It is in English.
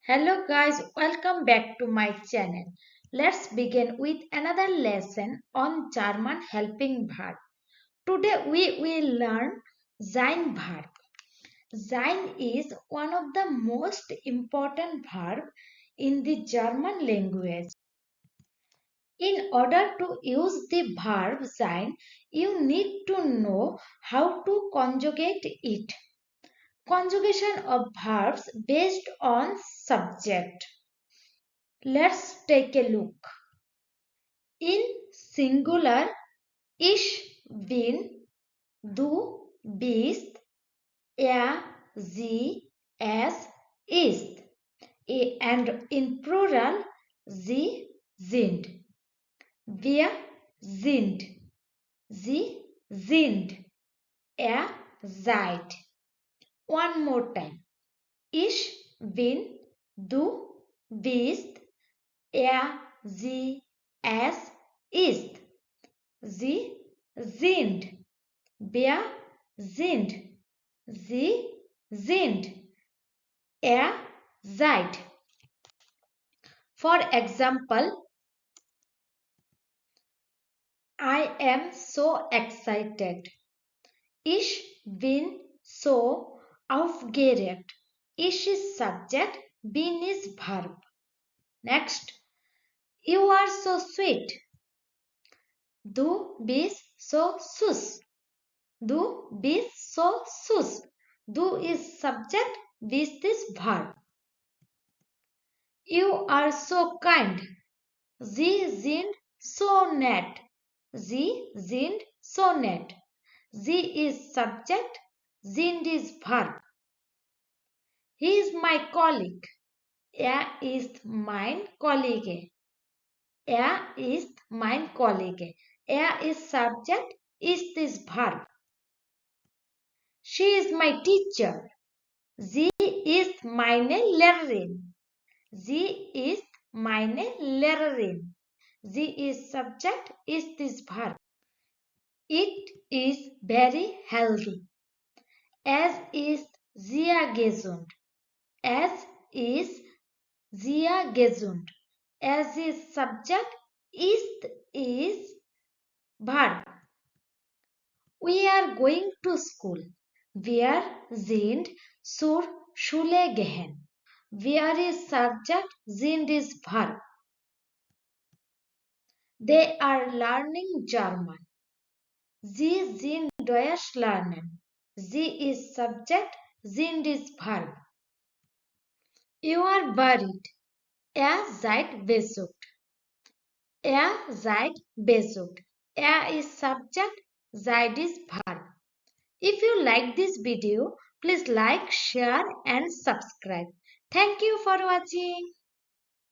Hello guys, welcome back to my channel. Let's begin with another lesson on German helping verb. Today we will learn Sein verb. Sein is one of the most important verb in the German language. In order to use the verb sein, you need to know how to conjugate it. Conjugation of verbs based on subject. Let's take a look. In singular, ich bin, du bist, er, sie, es ist. And in plural, sie sind. Wir sind. Sie sind. Er seid. One more time. Ich bin, du bist, er, sie, es ist. Sie sind. Wir sind. Sie sind. Er seid. For example, I am so excited. Ich bin so aufgeregt. Ich is subject, bin is verb. Next, you are so sweet. Du bist so süß. Du bist so süß. Du is subject, bist is verb. You are so kind. Sie sind so nett. Sie sind so nett. Sie is subject, sind is verb. He is my colleague. Er ist mein Kollege. Er ist mein Kollege. Er is subject, ist is verb. She is my teacher. Sie ist meine Lehrerin. Sie ist meine Lehrerin. Sie is subject, ist is verb. It is very healthy. Es ist sehr gesund. Es ist sehr gesund. Es is subject, ist is verb. We are going to school. Wir sind zur Schule gehen. Wir is subject, sind is verb. They are learning German. Sie sind Deutsch lernen. Sie is subject, sind is verb. You are buried. Seid besucht. Seid besucht. Is subject, seid is verb. If you like this video, please like, share and subscribe. Thank you for watching.